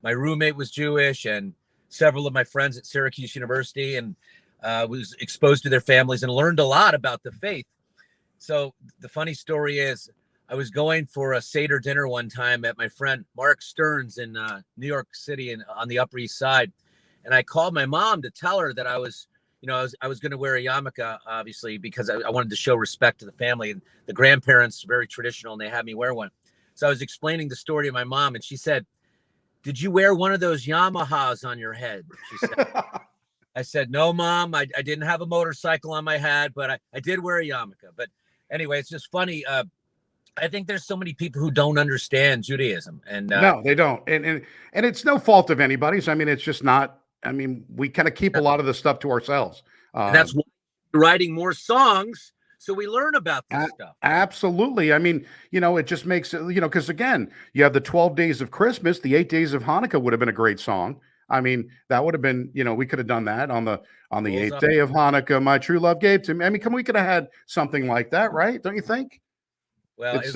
My roommate was Jewish, and several of my friends at Syracuse University, and was exposed to their families and learned a lot about the faith. So the funny story is, I was going for a Seder dinner one time at my friend Mark Stern's in New York City and on the Upper East Side. And I called my mom to tell her that I was going to wear a yarmulke, obviously, because I wanted to show respect to the family. And the grandparents are very traditional, and they had me wear one. So I was explaining the story to my mom, and she said, "Did you wear one of those Yamahas on your head?" She said. I said, "No, Mom, I didn't have a motorcycle on my head, but I did wear a yarmulke." But anyway, it's just funny. I think there's so many people who don't understand Judaism, and no, they don't, and it's no fault of anybody's. I mean, it's just not. I mean, we kind of keep a lot of this stuff to ourselves. That's why we're writing more songs so we learn about this stuff. Absolutely. I mean, it just makes it, because again, you have the 12 days of Christmas, the 8 days of Hanukkah would have been a great song. I mean, that would have been, we could have done that on the eighth day of Hanukkah. My true love gave to me. I mean, we could have had something like that, right? Don't you think? Well, as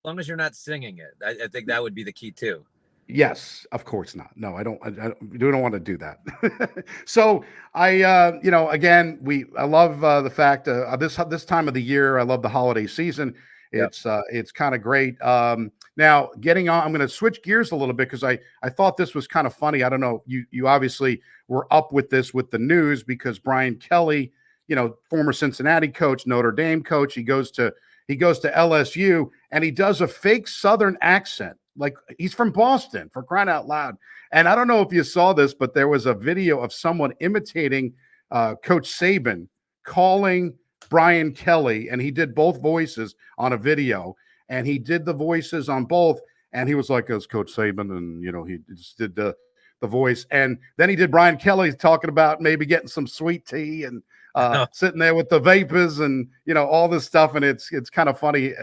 long as you're not singing it, I think that would be the key too. Yes, of course not. No, I don't want to do that. So I again, I love the fact this time of the year. I love the holiday season. It's kind of great. Now getting on, I'm going to switch gears a little bit because I thought this was kind of funny. I don't know. You obviously were up with this with the news because Brian Kelly, former Cincinnati coach, Notre Dame coach, he goes to LSU and he does a fake Southern accent. Like he's from Boston, for crying out loud. And I don't know if you saw this, but there was a video of someone imitating Coach Saban calling Brian Kelly, and he did both voices on a video, and he did the voices on both, and he was like, "As Coach Saban," and he just did the voice, and then he did Brian Kelly talking about maybe getting some sweet tea and sitting there with the vapors and all this stuff, and it's kind of funny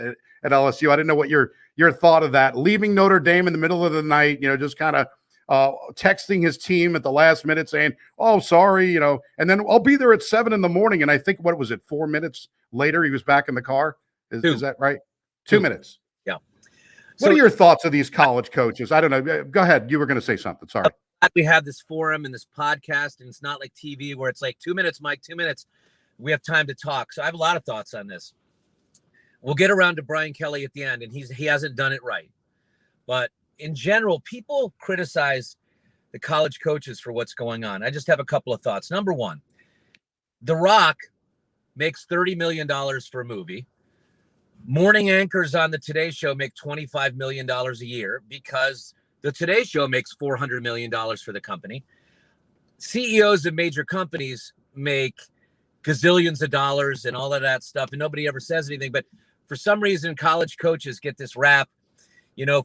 at LSU. I didn't know what your thought of that, leaving Notre Dame in the middle of the night, just kind of texting his team at the last minute saying, "Oh, sorry," and then I'll be there at 7 a.m. And I think, what was it, 4 minutes later, he was back in the car. Is that right? 2 minutes. Yeah. What are your thoughts of these college coaches? I don't know. Go ahead. You were going to say something. Sorry. We have this forum and this podcast, and it's not like TV where it's like 2 minutes, Mike, 2 minutes. We have time to talk. So I have a lot of thoughts on this. We'll get around to Brian Kelly at the end, and he hasn't done it right. But in general, people criticize the college coaches for what's going on. I just have a couple of thoughts. Number one, The Rock makes $30 million for a movie. Morning anchors on the Today Show make $25 million a year because the Today Show makes $400 million for the company. CEOs of major companies make gazillions of dollars and all of that stuff, and nobody ever says anything. But for some reason, college coaches get this rap,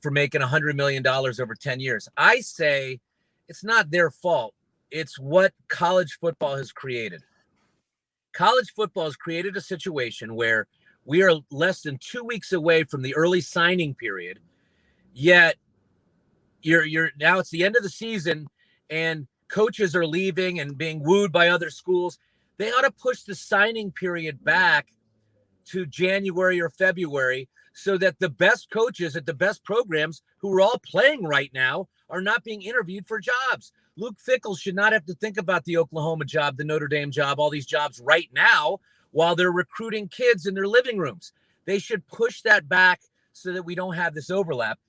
for making $100 million over 10 years. I say it's not their fault. It's what college football has created. College football has created a situation where we are less than 2 weeks away from the early signing period, yet you're now it's the end of the season and coaches are leaving and being wooed by other schools. They ought to push the signing period back to January or February so that the best coaches at the best programs who are all playing right now are not being interviewed for jobs. Luke Fickell should not have to think about the Oklahoma job, the Notre Dame job, all these jobs right now while they're recruiting kids in their living rooms. They should push that back so that we don't have this overlap.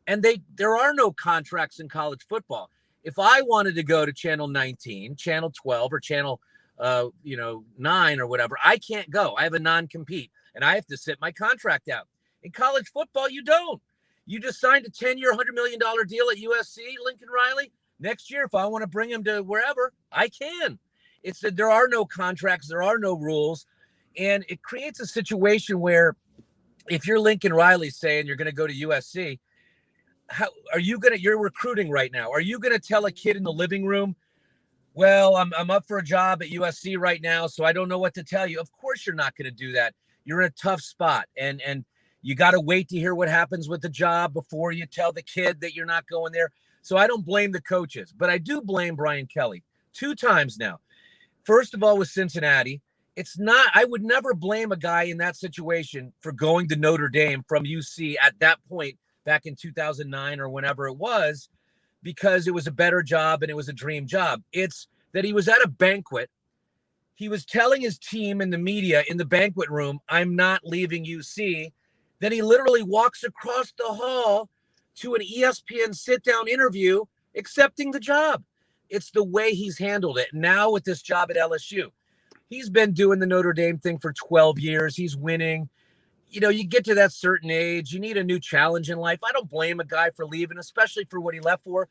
And there are no contracts in college football. If I wanted to go to channel 19, channel 12, or channel 9 or whatever, I can't go. I have a non-compete and I have to sit my contract out. In college football, you don't. You just signed a 10-year, $100 million deal at USC, Lincoln Riley. Next year, if I want to bring him to wherever, I can. It's that there are no contracts, there are no rules, and it creates a situation where if you're Lincoln Riley saying you're going to go to USC, how are you going to? You're recruiting right now. Are you going to tell a kid in the living room, "Well, I'm up for a job at USC right now, so I don't know what to tell you"? Of course, you're not going to do that. You're in a tough spot, and you got to wait to hear what happens with the job before you tell the kid that you're not going there. So I don't blame the coaches, but I do blame Brian Kelly 2 times now. First of all, with Cincinnati, I would never blame a guy in that situation for going to Notre Dame from UC at that point back in 2009 or whenever it was, because it was a better job and it was a dream job. It's that he was at a banquet. He was telling his team and the media in the banquet room, I'm not leaving UC. Then he literally walks across the hall to an ESPN sit-down interview, accepting the job. It's the way he's handled it. Now with this job at LSU, he's been doing the Notre Dame thing for 12 years. He's winning. You know, you get to that certain age, you need a new challenge in life. I don't blame a guy for leaving, especially for what he left for.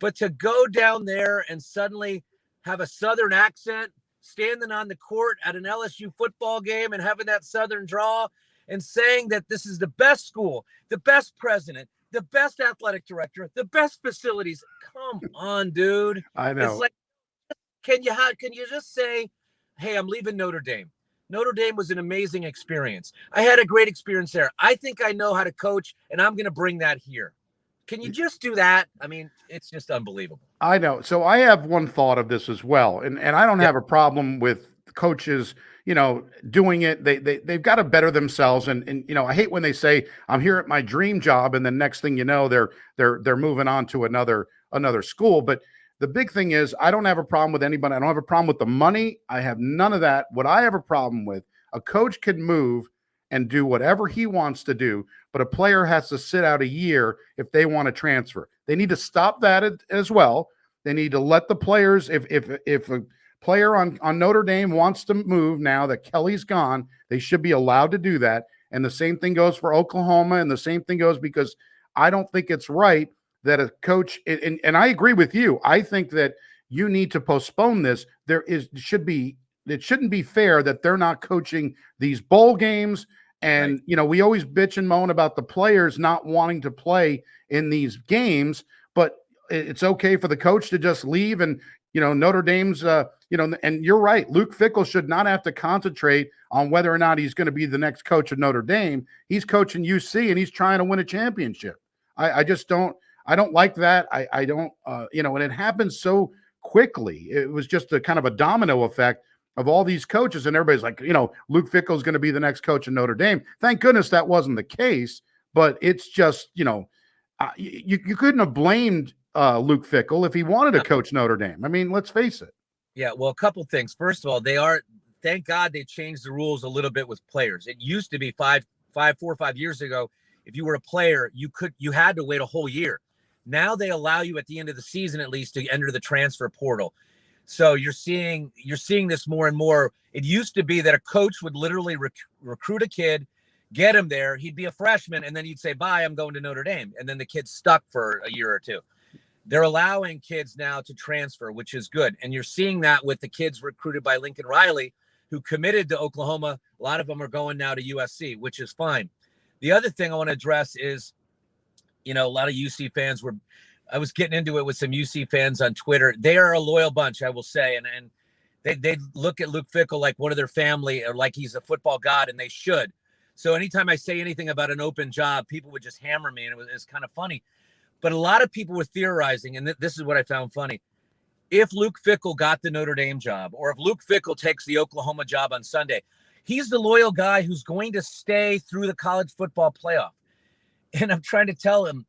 But to go down there and suddenly have a Southern accent, standing on the court at an LSU football game and having that Southern draw and saying that this is the best school, the best president, the best athletic director, the best facilities. Come on, dude. I know. It's like, can you just say, hey, I'm leaving Notre Dame. Notre Dame was an amazing experience. I had a great experience there. I think I know how to coach, and I'm going to bring that here. Can you just do that? I mean, it's just unbelievable. I know. So I have one thought of this as well. And I don't have a problem with coaches, doing it. They've got to better themselves. And I hate when they say, I'm here at my dream job. And the next thing you know, they're moving on to another school. But the big thing is, I don't have a problem with anybody. I don't have a problem with the money. I have none of that. What I have a problem with, a coach can move and do whatever he wants to do, but a player has to sit out a year if they want to transfer. They need to stop that as well. They need to let the players, if a player on Notre Dame wants to move now that Kelly's gone, they should be allowed to do that. And the same thing goes for Oklahoma, and the same thing goes because I don't think it's right that a coach, and I agree with you. I think that you need to postpone this. It shouldn't be fair that they're not coaching these bowl games. And, right. We always bitch and moan about the players not wanting to play in these games, but it's okay for the coach to just leave. And, Notre Dame's, and you're right. Luke Fickell should not have to concentrate on whether or not he's going to be the next coach of Notre Dame. He's coaching UC and he's trying to win a championship. I don't like that. I don't, and it happens so quickly. It was just a kind of a domino effect of all these coaches, and everybody's like, Luke Fickell is going to be the next coach in Notre Dame. Thank goodness that wasn't the case, but it's just, you couldn't have blamed Luke Fickell if he wanted to coach Notre Dame. I mean, let's face it. Yeah, well, a couple things. First of all, thank God they changed the rules a little bit with players. It used to be 4 or 5 years ago, if you were a player, you had to wait a whole year. Now they allow you at the end of the season, at least, to enter the transfer portal. So you're seeing this more and more. It used to be that a coach would literally recruit a kid, get him there. He'd be a freshman, and then he'd say, bye, I'm going to Notre Dame. And then the kid's stuck for a year or two. They're allowing kids now to transfer, which is good. And you're seeing that with the kids recruited by Lincoln Riley, who committed to Oklahoma. A lot of them are going now to USC, which is fine. The other thing I want to address is, a lot of UC fans I was getting into it with some UC fans on Twitter. They are a loyal bunch, I will say. And they look at Luke Fickell like one of their family, or like he's a football god, and they should. So anytime I say anything about an open job, people would just hammer me, and it's kind of funny. But a lot of people were theorizing, and this is what I found funny. If Luke Fickell got the Notre Dame job, or if Luke Fickell takes the Oklahoma job on Sunday, he's the loyal guy who's going to stay through the college football playoff. And I'm trying to tell him,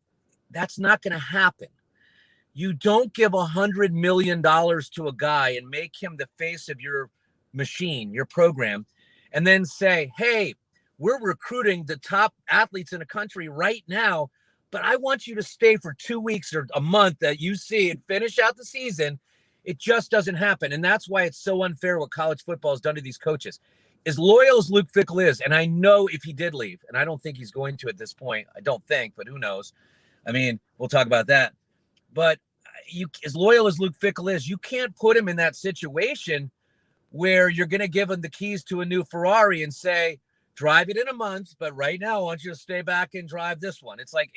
that's not going to happen. You don't give $100 million to a guy and make him the face of your machine, your program, and then say, hey, we're recruiting the top athletes in the country right now, but I want you to stay for 2 weeks or a month at UC and finish out the season. It just doesn't happen. And that's why it's so unfair what college football has done to these coaches. As loyal as Luke Fickell is, and I know if he did leave, and I don't think he's going to at this point, I don't think, but who knows? I mean, we'll talk about that. But as loyal as Luke Fickell is, you can't put him in that situation where you're going to give him the keys to a new Ferrari and say, drive it in a month, but right now I want you to stay back and drive this one. It's like,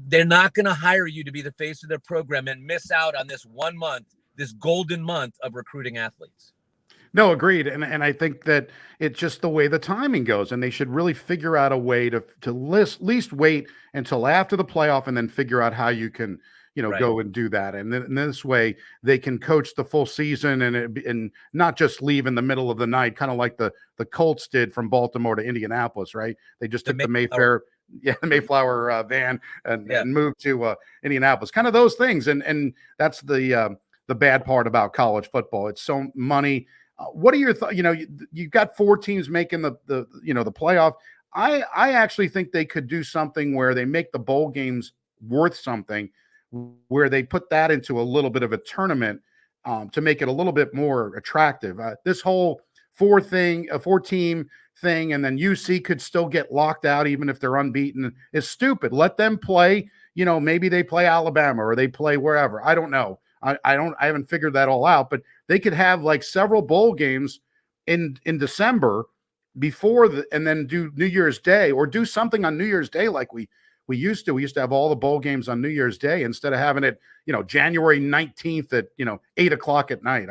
they're not going to hire you to be the face of their program and miss out on this 1 month, this golden month of recruiting athletes. No, agreed. And I think that it's just the way the timing goes, and they should really figure out a way to at least wait until after the playoff and then figure out how you can, right, go and do that. And then this way they can coach the full season and not just leave in the middle of the night, kind of like the Colts did from Baltimore to Indianapolis, right? They just took the Mayfair. Mayflower van and Yeah. move to Indianapolis. Kind of those things, and that's the bad part about college football. It's so money. What are your thoughts? You've got 4 teams making the playoff. I actually think they could do something where they make the bowl games worth something, where they put that into a little bit of a tournament to make it a little bit more attractive. This whole 4-team thing, and then UC could still get locked out even if they're unbeaten, is stupid. Let them play. Maybe they play Alabama or they play wherever. I don't know. I haven't figured that all out, but they could have like several bowl games in December before and then do New Year's Day, or do something on New Year's Day like we used to. We used to have all the bowl games on New Year's Day instead of having it, January 19th at 8:00 at night.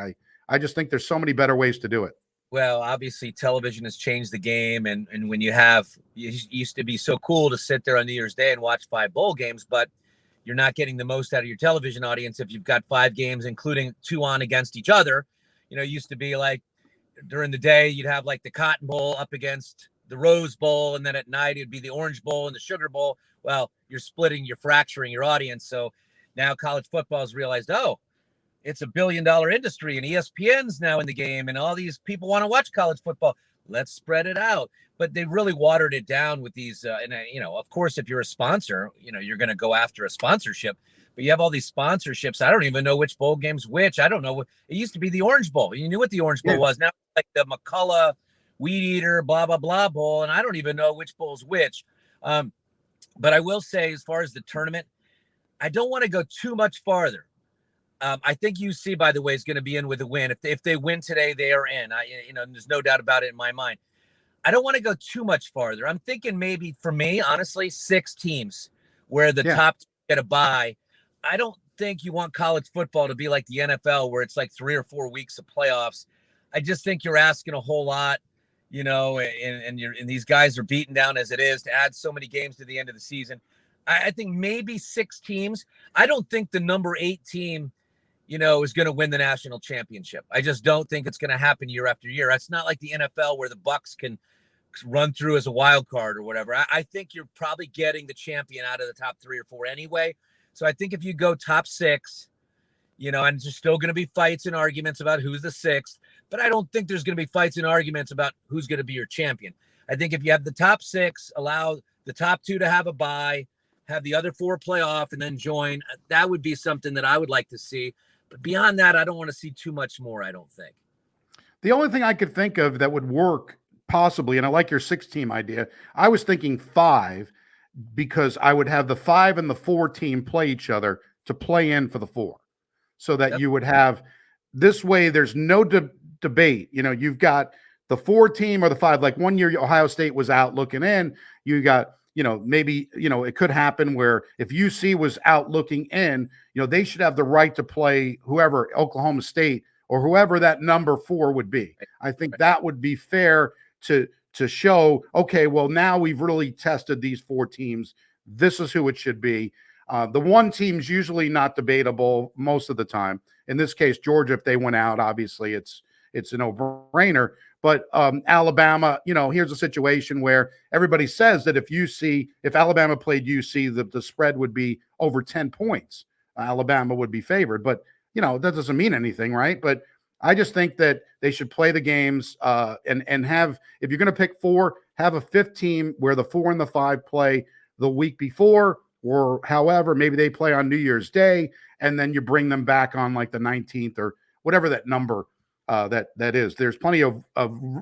I just think there's so many better ways to do it. Well, obviously television has changed the game, and when it used to be so cool to sit there on New Year's Day and watch 5 bowl games, but you're not getting the most out of your television audience if you've got 5 games, including 2 on against each other. It used to be like during the day, you'd have like the Cotton Bowl up against the Rose Bowl, and then at night it'd be the Orange Bowl and the Sugar Bowl. Well, you're fracturing your audience. So now college football has realized, it's a $1 billion industry, and ESPN's now in the game, and all these people want to watch college football. Let's spread it out. But they really watered it down with these, of course, if you're a sponsor, you're going to go after a sponsorship. But you have all these sponsorships. I don't even know which bowl game's which. I don't know. It used to be the Orange Bowl. You knew what the Orange Bowl was. Now it's like the McCullough Weed Eater, blah, blah, blah bowl, and I don't even know which bowl's which. But I will say, as far as the tournament, I don't want to go too much farther. I think UC, by the way, is going to be in with a win. If they win today, they are in. There's no doubt about it in my mind. I don't want to go too much farther. I'm thinking maybe, for me, honestly, 6 teams where the top get a bye. I don't think you want college football to be like the NFL, where it's like 3 or 4 weeks of playoffs. I just think you're asking a whole lot, and these guys are beaten down as it is, to add so many games to the end of the season. I think maybe 6 teams. I don't think the number 8 team, is going to win the national championship. I just don't think it's going to happen year after year. It's not like the NFL where the Bucks can run through as a wild card or whatever. I think you're probably getting the champion out of the top 3 or 4 anyway. So I think if you go top 6, and there's still going to be fights and arguments about who's the 6th, but I don't think there's going to be fights and arguments about who's going to be your champion. I think if you have the top 6, allow the top 2 to have a bye, have the other 4 play off, and then join, that would be something that I would like to see. But beyond that, I don't want to see too much more, I don't think. The only thing I could think of that would work possibly, and I like your 6-team idea, I was thinking 5, because I would have the 5 and the 4 team play each other to play in for the 4, so that you would have, this way there's no debate. You've got the 4 team or the 5. Like one year Ohio State was out looking in. You got, maybe, it could happen where if UC was out looking in, they should have the right to play whoever, Oklahoma State or whoever that number 4 would be. I think that would be fair to show, okay, well, now we've really tested these 4 teams. This is who it should be. The 1 team's usually not debatable most of the time. In this case, Georgia, if they went out, obviously it's a no-brainer. But Alabama, here's a situation where everybody says that if Alabama played UC, the spread would be over 10 points. Alabama would be favored. But, that doesn't mean anything, right? But I just think that they should play the games and have, if you're going to pick 4, have a 5th team where the 4 and the 5 play the week before, or however, maybe they play on New Year's Day, and then you bring them back on like the 19th or whatever that number that is. There's plenty of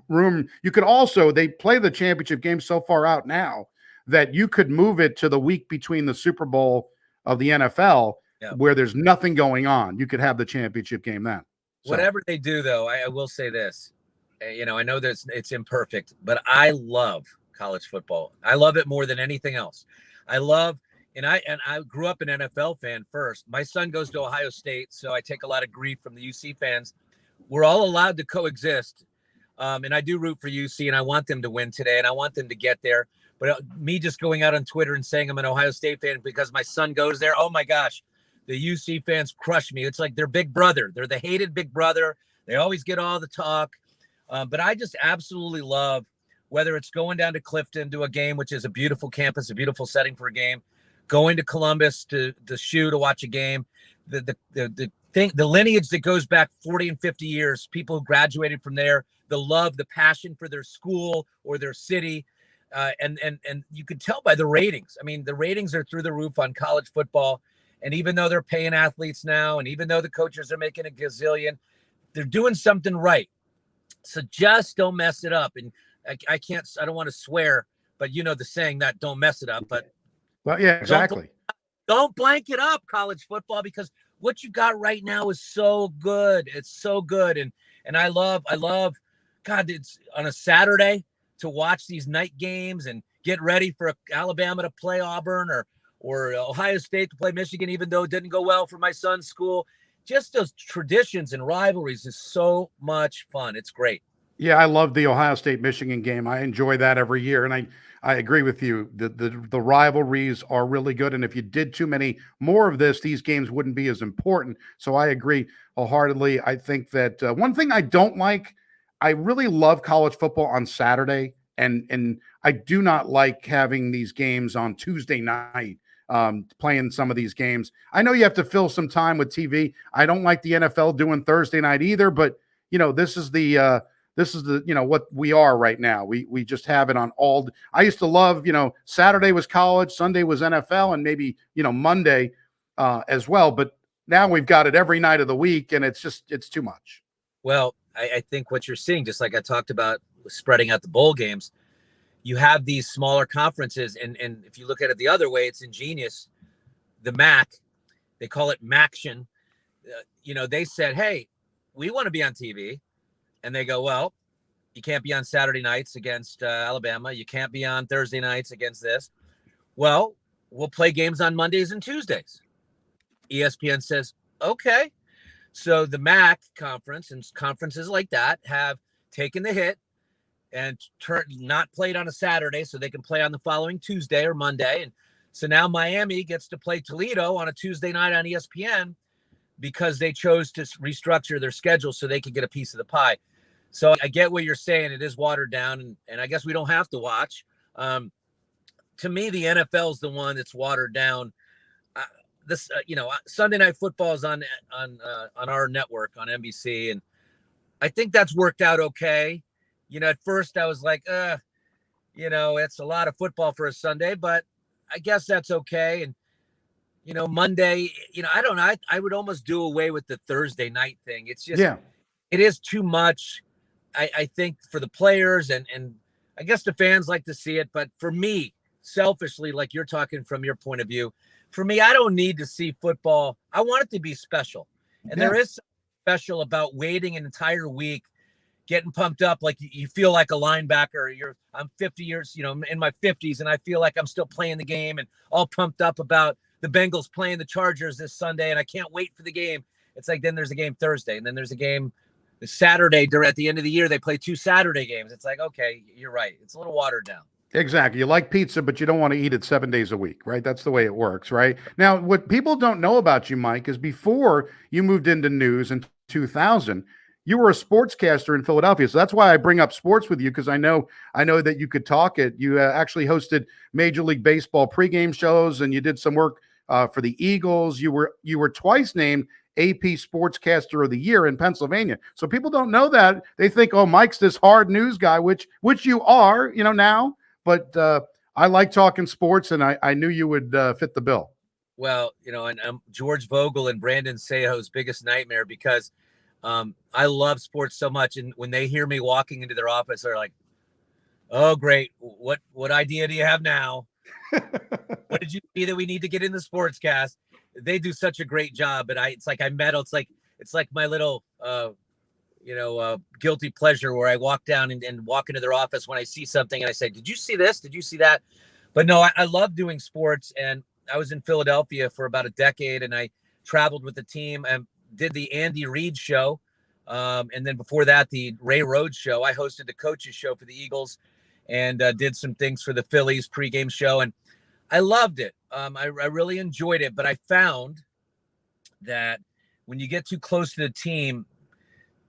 room. You could also, they play the championship game so far out now that you could move it to the week between the Super Bowl of the NFL where there's nothing going on. You could have the championship game then. So. Whatever they do, though, I will say this. I know that it's imperfect, but I love college football. I love it more than anything else. And I grew up an NFL fan first. My son goes to Ohio State, so I take a lot of grief from the UC fans. We're all allowed to coexist. And I do root for UC, and I want them to win today, and I want them to get there. But me just going out on Twitter and saying I'm an Ohio State fan because my son goes there, oh my gosh, the UC fans crush me. It's like their big brother. They're the hated big brother. They always get all the talk. But I just absolutely love whether it's going down to Clifton to a game, which is a beautiful campus, a beautiful setting for a game, going to Columbus to the shoe to watch a game, the lineage that goes back 40 and 50 years, people who graduated from there, the love, the passion for their school or their city. And you could tell by the ratings. I mean, the ratings are through the roof on college football. And even though they're paying athletes now, and even though the coaches are making a gazillion, they're doing something right. So just don't mess it up. And I don't want to swear, but you know the saying that don't mess it up. But well, yeah, exactly. Don't blank it up, college football, because what you got right now is so good. It's so good. And I love, God, it's on a Saturday to watch these night games and get ready for Alabama to play Auburn or Ohio State to play Michigan, even though it didn't go well for my son's school. Just those traditions and rivalries is so much fun. It's great. Yeah, I love the Ohio State-Michigan game. I enjoy that every year, and I agree with you. The rivalries are really good, and if you did too many more of this, these games wouldn't be as important. So I agree wholeheartedly. I think that one thing I don't like, I really love college football on Saturday, and I do not like having these games on Tuesday night. Playing some of these games. I know you have to fill some time with TV. I don't like the NFL doing Thursday night either, but this is the what we are right now. We just have it on all. I used to love, Saturday was college, Sunday was NFL, and maybe, Monday as well. But now we've got it every night of the week, and it's too much. Well, I think what you're seeing, just like I talked about spreading out the bowl games, you have these smaller conferences. And if you look at it the other way, it's ingenious. The MAC, they call it MACtion. They said, hey, we want to be on TV. And they go, well, you can't be on Saturday nights against Alabama. You can't be on Thursday nights against this. Well, we'll play games on Mondays and Tuesdays. ESPN says, okay. So the MAC conference and conferences like that have taken the hit and not played on a Saturday so they can play on the following Tuesday or Monday. And so now Miami gets to play Toledo on a Tuesday night on ESPN because they chose to restructure their schedule so they could get a piece of the pie. So I get what you're saying. It is watered down, and I guess we don't have to watch. To me, the NFL is the one that's watered down. Sunday Night Football is on our network on NBC, and I think that's worked out okay. At first I was like, it's a lot of football for a Sunday, but I guess that's okay. And Monday, I don't know. I would almost do away with the Thursday night thing. It's just, It is too much. I think for the players and I guess the fans like to see it, but for me, selfishly, like you're talking from your point of view, for me, I don't need to see football. I want it to be special. And there is something special about waiting an entire week, getting pumped up. Like you feel like a linebacker. I'm 50 years, in my 50s, and I feel like I'm still playing the game and all pumped up about the Bengals playing the Chargers this Sunday. And I can't wait for the game. It's like, then there's a game Thursday, and then there's a game Saturday. At the end of the year, they play 2 Saturday games. It's like, okay, you're right. It's a little watered down. Exactly. You like pizza, but you don't want to eat it 7 days a week, right? That's the way it works, right? Now, what people don't know about you, Mike, is before you moved into news in 2000, you were a sportscaster in Philadelphia. So that's why I bring up sports with you, because I know that you could talk it. You actually hosted Major League Baseball pregame shows, and you did some work for the Eagles. You were twice named AP Sportscaster of the Year in Pennsylvania. So people don't know that. They think, oh, Mike's this hard news guy, which you are, now. But I like talking sports, and I knew you would fit the bill. Well, and I'm George Vogel and Brandon Seho's biggest nightmare, because I love sports so much. And when they hear me walking into their office, they're like, oh, great. What idea do you have now? What did you see that we need to get in the sportscast? They do such a great job, but it's like I meddle. It's like my little, guilty pleasure where I walk down and walk into their office when I see something and I say, did you see this? Did you see that? But no, I love doing sports. And I was in Philadelphia for about a decade, and I traveled with the team and did the Andy Reid show. And then before that, the Ray Rhodes show. I hosted the coaches show for the Eagles and did some things for the Phillies pregame show. And I loved it. I really enjoyed it. But I found that when you get too close to the team,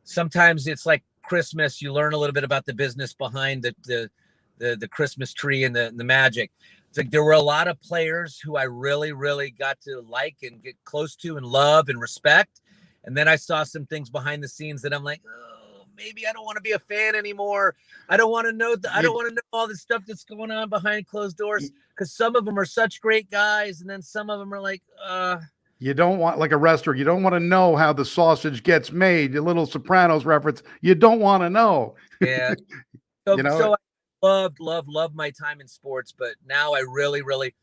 sometimes it's like Christmas. You learn a little bit about the business behind the the Christmas tree and the magic. It's like there were a lot of players who I really, really got to like and get close to and love and respect. And then I saw some things behind the scenes that I'm like, oh, maybe I don't want to be a fan anymore. I don't want to know. I don't want to know all the stuff that's going on behind closed doors, because some of them are such great guys, and then some of them are like, you don't want, like a restaurant, you don't want to know how the sausage gets made. Your little Sopranos reference. You don't want to know. Yeah. So, You know, so I loved my time in sports, but now I really, really,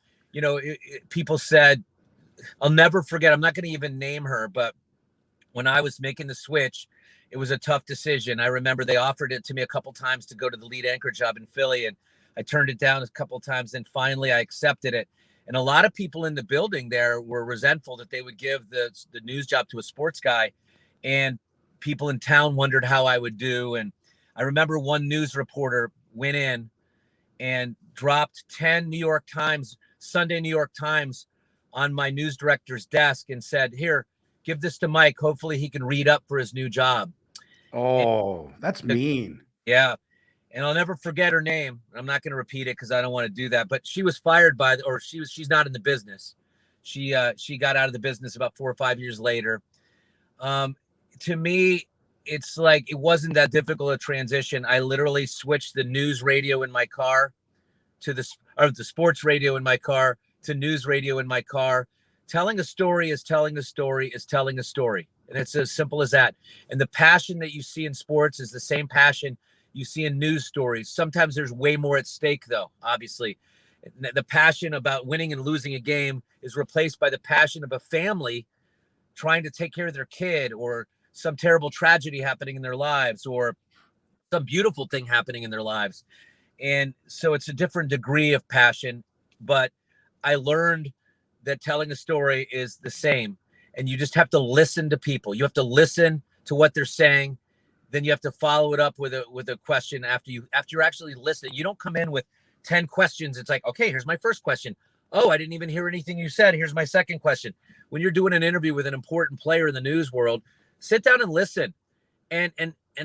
people said, I'll never forget. I'm not going to even name her, but when I was making the switch, it was a tough decision. I remember they offered it to me a couple times to go to the lead anchor job in Philly, and I turned it down a couple times. And finally, I accepted it. And a lot of people in the building there were resentful that they would give the news job to a sports guy, and people in town wondered how I would do. And I remember one news reporter went in and dropped 10 Sunday New York Times on my news director's desk and said, "Here, give this to Mike. Hopefully he can read up for his new job." Oh, that's mean. Yeah. And I'll never forget her name. I'm not going to repeat it because I don't want to do that. But she was fired she's not in the business. She got out of the business about 4 or 5 years later. To me, it's like it wasn't that difficult a transition. I literally switched the news radio in my car to the sports radio in my car to news radio in my car. Telling a story is telling a story is telling a story. And it's as simple as that. And the passion that you see in sports is the same passion you see in news stories. Sometimes there's way more at stake, though, obviously. The passion about winning and losing a game is replaced by the passion of a family trying to take care of their kid, or some terrible tragedy happening in their lives, or some beautiful thing happening in their lives. And so it's a different degree of passion. But I learned that telling a story is the same. And you just have to listen to people. You have to listen to what they're saying. Then you have to follow it up with a question after you're actually listening. You don't come in with 10 questions. It's like, okay, here's my first question. Oh, I didn't even hear anything you said. Here's my second question. When you're doing an interview with an important player in the news world, sit down and listen. And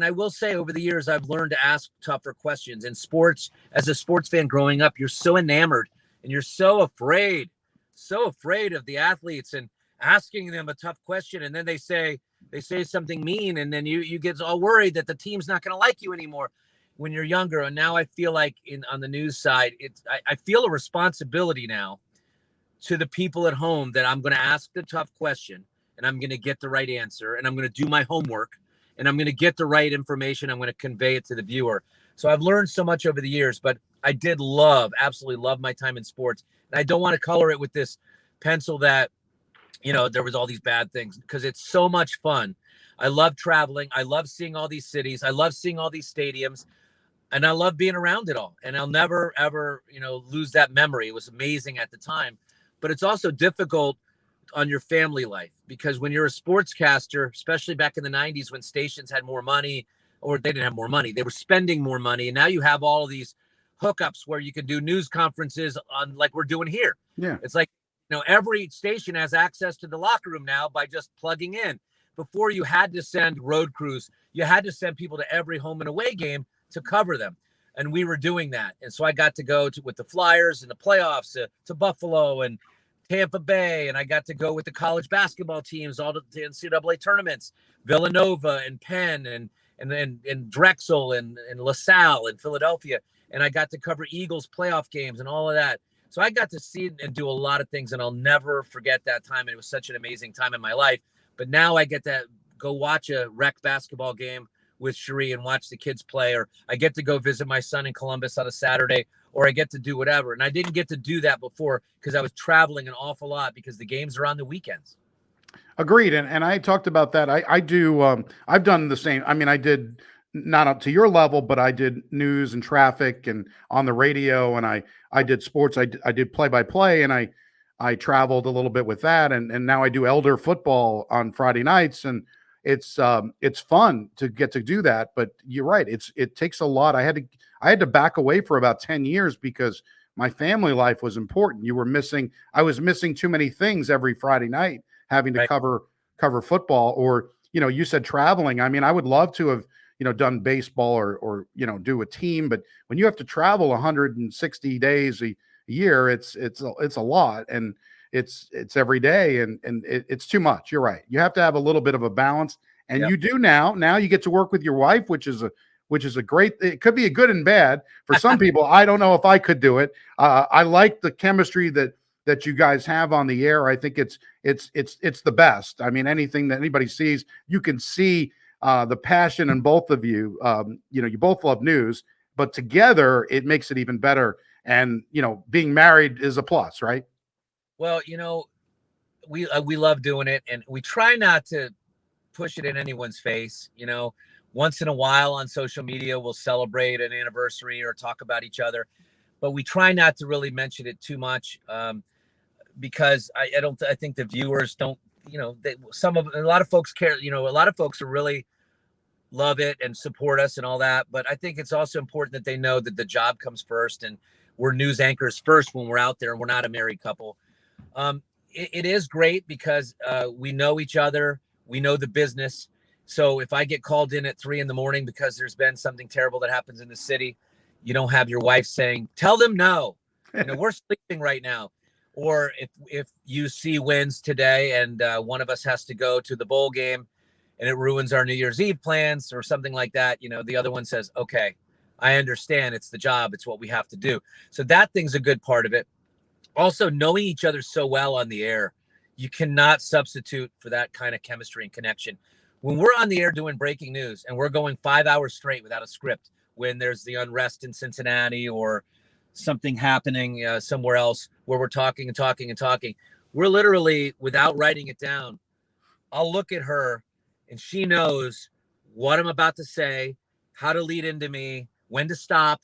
I will say, over the years, I've learned to ask tougher questions. In sports, as a sports fan growing up, you're so enamored and you're so afraid of the athletes and asking them a tough question. And then they say something mean, and then you get all worried that the team's not going to like you anymore when you're younger. And now I feel like on the news side, I feel a responsibility now to the people at home that I'm going to ask the tough question, and I'm going to get the right answer, and I'm going to do my homework, and I'm going to get the right information. I'm going to convey it to the viewer. So I've learned so much over the years, but I did absolutely love my time in sports. And I don't want to color it with this pencil that, there was all these bad things, because it's so much fun. I love traveling. I love seeing all these cities. I love seeing all these stadiums, and I love being around it all. And I'll never, ever, lose that memory. It was amazing at the time, but it's also difficult on your family life, because when you're a sportscaster, especially back in the 90s when stations had more money, or they didn't have more money, they were spending more money. And now you have all of these hookups where you can do news conferences on, like we're doing here. Yeah. It's like, every station has access to the locker room now by just plugging in. Before, you had to send road crews. You had to send people to every home and away game to cover them. And we were doing that. And so I got to go with the Flyers and the playoffs to Buffalo and Tampa Bay. And I got to go with the college basketball teams, all the NCAA tournaments, Villanova and Penn and Drexel and LaSalle and Philadelphia. And I got to cover Eagles playoff games and all of that. So I got to see and do a lot of things, and I'll never forget that time. It was such an amazing time in my life. But now I get to go watch a rec basketball game with Cherie and watch the kids play, or I get to go visit my son in Columbus on a Saturday, or I get to do whatever. And I didn't get to do that before because I was traveling an awful lot, because the games are on the weekends. Agreed. And I talked about that. I do. I've done the same. I mean, I did not up to your level, but I did news and traffic and on the radio, and I did sports. I did play by play, and I traveled a little bit with that. And now I do elder football on Friday nights, and it's fun to get to do that. But you're right. It takes a lot. I had to back away for about 10 years because my family life was important. I was missing too many things every Friday night, having to Right. cover football, or, you said traveling. I mean, I would love to have, done baseball or do a team, but when you have to travel 160 days a year, it's a lot, and it's every day, and it's too much. You're right. You have to have a little bit of a balance, and Yep. you do now. Now you get to work with your wife, which is a great. It could be a good and bad for some people. I don't know if I could do it. I like the chemistry that you guys have on the air. I think it's the best. I mean, anything that anybody sees, you can see the passion in both of you. You both love news, but together it makes it even better. And being married is a plus, right? Well, we love doing it, and we try not to push it in anyone's face. Once in a while on social media, we'll celebrate an anniversary or talk about each other, but we try not to really mention it too much, because I think the viewers don't, a lot of folks care. A lot of folks are really love it and support us and all that, but I think it's also important that they know that the job comes first, and we're news anchors first when we're out there, and we're not a married couple. It is great because we know each other, we know the business. So if I get called in at 3 a.m. because there's been something terrible that happens in the city, you don't have your wife saying, "Tell them no, we're sleeping right now." Or if UC wins today and one of us has to go to the bowl game and it ruins our New Year's Eve plans or something like that, the other one says, "Okay, I understand. It's the job. It's what we have to do." So that thing's a good part of it. Also, knowing each other so well on the air, you cannot substitute for that kind of chemistry and connection. When we're on the air doing breaking news and we're going 5 hours straight without a script, when there's the unrest in Cincinnati or something happening somewhere else where we're talking and talking and talking, we're literally, without writing it down, I'll look at her and she knows what I'm about to say, how to lead into me, when to stop.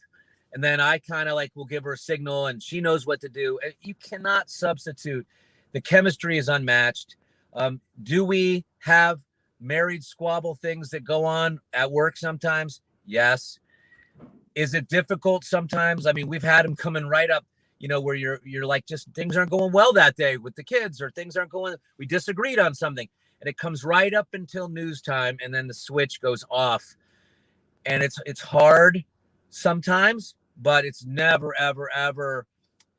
And then I kind of will give her a signal and she knows what to do. You cannot substitute. The chemistry is unmatched. Do we have married squabble things that go on at work sometimes? Yes. Is it difficult sometimes? I mean, we've had them coming right up, where you're like, just things aren't going well that day with the kids, or things aren't going, we disagreed on something, and it comes right up until news time, and then the switch goes off. And it's hard sometimes, but it's never, ever, ever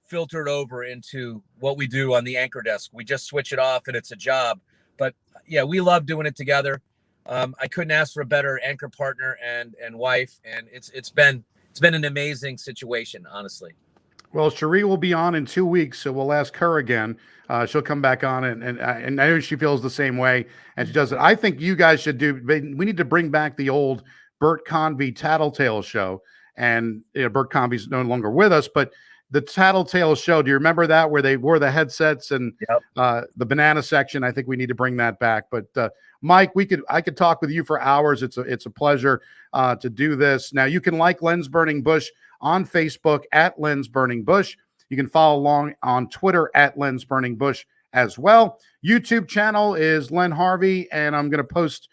filtered over into what we do on the anchor desk. We just switch it off and it's a job. But yeah, we love doing it together. I couldn't ask for a better anchor partner and wife. And it's been an amazing situation, honestly. Well, Cherie will be on in 2 weeks, so we'll ask her again. She'll come back on, and I know she feels the same way, and she does it. I think you guys should do. We need to bring back the old Bert Convy Tattletale show, and Bert Convy's no longer with us, but the Tattletale show. Do you remember that, where they wore the headsets and Yep. the banana section? I think we need to bring that back. But Mike, I could talk with you for hours. It's a pleasure to do this. Now you can like Lens Burning Bush on Facebook at Lens Burning Bush. You can follow along on Twitter at Lens Burning Bush as well. YouTube channel is Len Harvey, and I'm going to post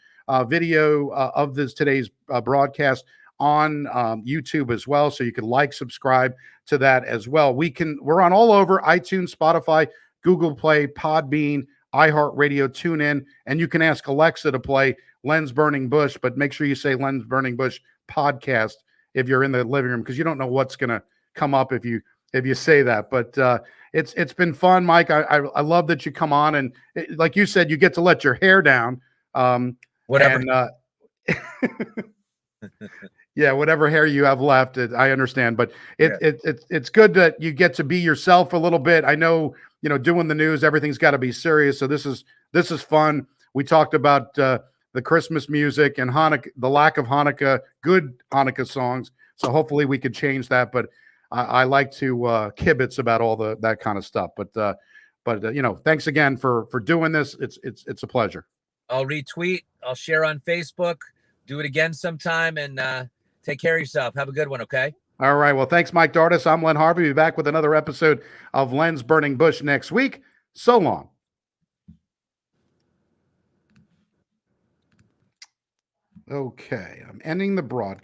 video of today's broadcast on YouTube as well, so you can subscribe to that as well. We're on all over: iTunes, Spotify, Google Play, Podbean, iHeartRadio, TuneIn, and you can ask Alexa to play Lens Burning Bush, but make sure you say Lens Burning Bush podcast if you're in the living room, because you don't know what's going to come up if you say that. But it's been fun, Mike. I love that you come on, and like you said, you get to let your hair down. Whatever. And, yeah, whatever hair you have left, I understand. But it's good that you get to be yourself a little bit. I know, doing the news, everything's got to be serious. So this is fun. We talked about the Christmas music and Hanukkah, the lack of Hanukkah, good Hanukkah songs. So hopefully we could change that. But I like to kibitz about all that kind of stuff. But thanks again for doing this. It's a pleasure. I'll retweet. I'll share on Facebook. Do it again sometime, and take care of yourself. Have a good one. Okay. All right. Well, thanks, Mike Dardis. I'm Len Harvey. We'll be back with another episode of Lens Burning Bush next week. So long. Okay, I'm ending the broadcast.